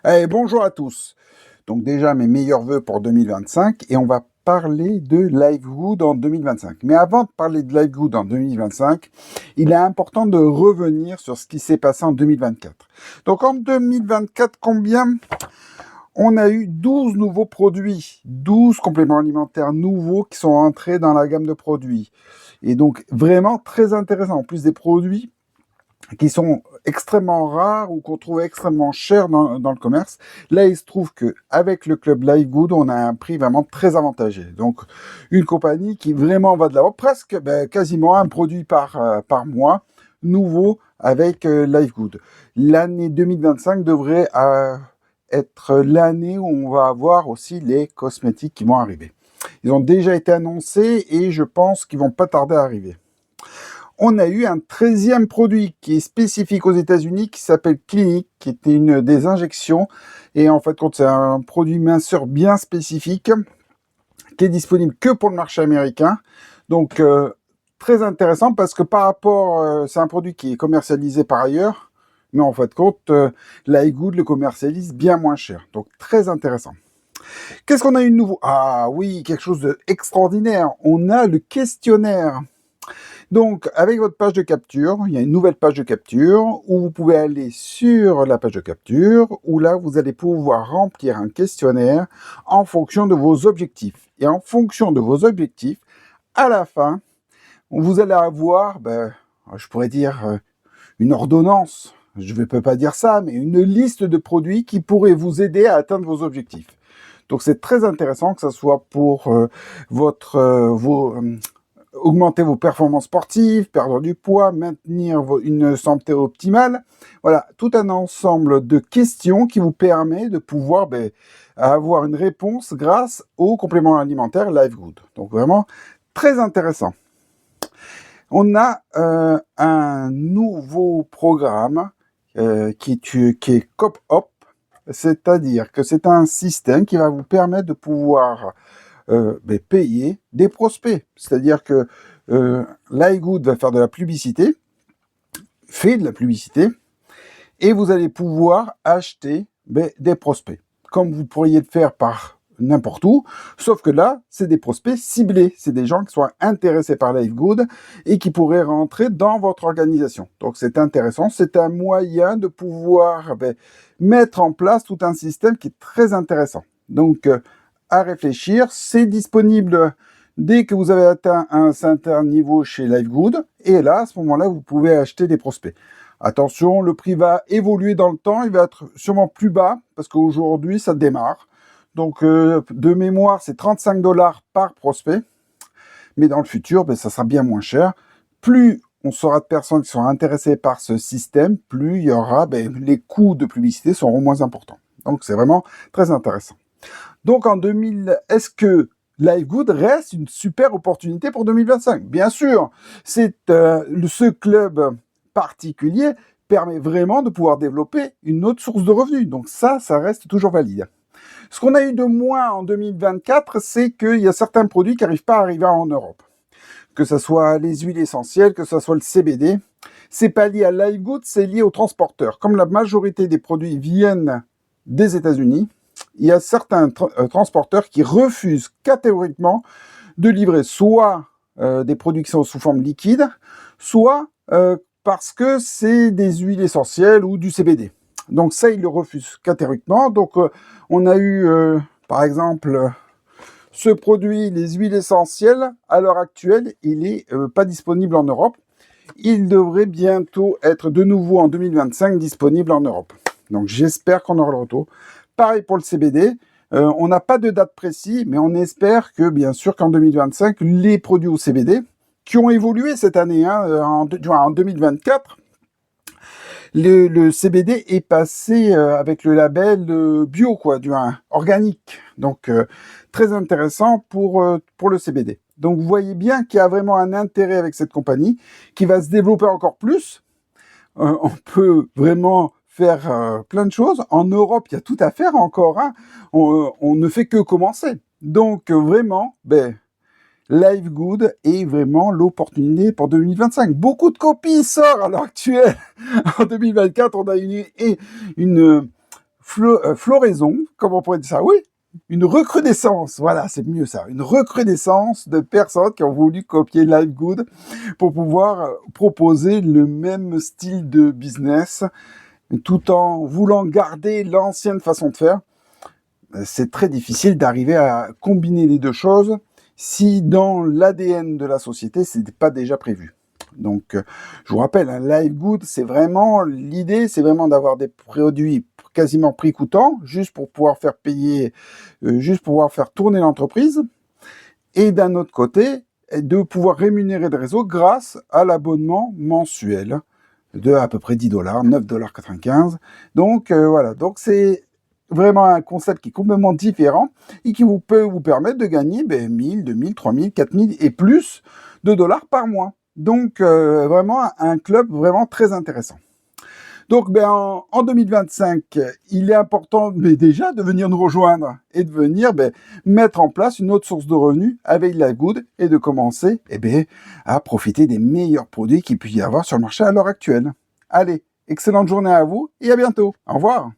Allez, bonjour à tous. Donc déjà mes meilleurs vœux pour 2025 et on va parler de Livegood en 2025. Mais avant de parler de Livegood en 2025, il est important de revenir sur ce qui s'est passé en 2024. Donc en 2024, combien? On a eu 12 nouveaux produits, 12 compléments alimentaires nouveaux qui sont entrés dans la gamme de produits. Et donc vraiment très intéressant. En plus des produits qui sont extrêmement rares ou qu'on trouve extrêmement chers dans le commerce. Là, il se trouve qu'avec le club Livegood, on a un prix vraiment très avantagé. Donc, une compagnie qui vraiment va de l'avant, presque quasiment un produit par mois, nouveau avec Livegood. L'année 2025 devrait être l'année où on va avoir aussi les cosmétiques qui vont arriver. Ils ont déjà été annoncés et je pense qu'ils vont pas tarder à arriver. On a eu un 13e produit qui est spécifique aux États-Unis qui s'appelle Clinique, qui était une des injections. Et en fait, c'est un produit minceur bien spécifique qui est disponible que pour le marché américain. Donc, très intéressant parce que par rapport, c'est un produit qui est commercialisé par ailleurs. Mais en fait, Livegood le commercialise bien moins cher. Donc, très intéressant. Qu'est-ce qu'on a eu de nouveau? Ah oui, quelque chose d'extraordinaire. On a le questionnaire. Donc, avec votre page de capture, il y a une nouvelle page de capture où vous pouvez aller sur la page de capture où là, vous allez pouvoir remplir un questionnaire en fonction de vos objectifs. Et en fonction de vos objectifs, à la fin, vous allez avoir, je pourrais dire, une ordonnance. Je ne peux pas dire ça, mais une liste de produits qui pourraient vous aider à atteindre vos objectifs. Donc, c'est très intéressant que ce soit pour augmenter vos performances sportives, perdre du poids, maintenir une santé optimale. Voilà, tout un ensemble de questions qui vous permet de pouvoir avoir une réponse grâce au complément alimentaire Livegood. Donc vraiment, très intéressant. On a un nouveau programme qui est COP-OP, c'est-à-dire que c'est un système qui va vous permettre de pouvoir payer des prospects. C'est-à-dire que Livegood va faire de la publicité, fait de la publicité, et vous allez pouvoir acheter des prospects, comme vous pourriez le faire par n'importe où, sauf que là, c'est des prospects ciblés. C'est des gens qui sont intéressés par Livegood et qui pourraient rentrer dans votre organisation. Donc, c'est intéressant. C'est un moyen de pouvoir mettre en place tout un système qui est très intéressant. Donc, à réfléchir. C'est disponible dès que vous avez atteint un certain niveau chez Livegood. Et là, à ce moment-là, vous pouvez acheter des prospects. Attention, le prix va évoluer dans le temps. Il va être sûrement plus bas parce qu'aujourd'hui, ça démarre. Donc, de mémoire, c'est 35 $ par prospect. Mais dans le futur, ça sera bien moins cher. Plus on saura de personnes qui sont intéressées par ce système, plus il y aura, les coûts de publicité seront moins importants. Donc, c'est vraiment très intéressant. Donc en 2000, est-ce que Livegood reste une super opportunité pour 2025? Bien sûr, ce club particulier permet vraiment de pouvoir développer une autre source de revenus. Donc ça reste toujours valide. Ce qu'on a eu de moins en 2024, c'est qu'il y a certains produits qui n'arrivent pas à arriver en Europe. Que ce soit les huiles essentielles, que ce soit le CBD. C'est pas lié à Livegood, c'est lié aux transporteurs. Comme la majorité des produits viennent des États-Unis, il y a certains transporteurs qui refusent catégoriquement de livrer soit des produits qui sont sous forme liquide, soit parce que c'est des huiles essentielles ou du CBD. Donc ça, ils le refusent catégoriquement. Donc on a eu, par exemple, ce produit, les huiles essentielles, à l'heure actuelle, il n'est pas disponible en Europe. Il devrait bientôt être de nouveau en 2025 disponible en Europe. Donc j'espère qu'on aura le retour. Pareil pour le CBD, on n'a pas de date précise, mais on espère que, bien sûr, qu'en 2025, les produits au CBD, qui ont évolué cette année, en 2024, le CBD est passé avec le label bio, organique. Donc, très intéressant pour le CBD. Donc, vous voyez bien qu'il y a vraiment un intérêt avec cette compagnie qui va se développer encore plus. On peut vraiment faire plein de choses. En Europe, il y a tout à faire encore. On ne fait que commencer. Donc, vraiment, Livegood est vraiment l'opportunité pour 2025. Beaucoup de copies sortent à l'heure actuelle. En 2024, on a une floraison, comment on pourrait dire ça? Oui, une recrudescence, voilà, c'est mieux ça, une recrudescence de personnes qui ont voulu copier Livegood pour pouvoir proposer le même style de business, tout en voulant garder l'ancienne façon de faire. C'est très difficile d'arriver à combiner les deux choses si dans l'ADN de la société, ce n'est pas déjà prévu. Donc, je vous rappelle, Livegood, c'est vraiment l'idée, c'est vraiment d'avoir des produits quasiment prix coûtant, juste pour pouvoir faire payer, juste pour pouvoir faire tourner l'entreprise. Et d'un autre côté, de pouvoir rémunérer le réseau grâce à l'abonnement mensuel de à peu près 10 $, 9,95 $. Donc, voilà. Donc, c'est vraiment un concept qui est complètement différent et qui peut vous permettre de gagner 1000, 2000, 3000, 4000 et plus de dollars par mois. Donc, vraiment un club vraiment très intéressant. Donc, en 2025, il est important déjà de venir nous rejoindre et de venir mettre en place une autre source de revenus avec Livegood et de commencer à profiter des meilleurs produits qu'il puisse y avoir sur le marché à l'heure actuelle. Allez, excellente journée à vous et à bientôt. Au revoir.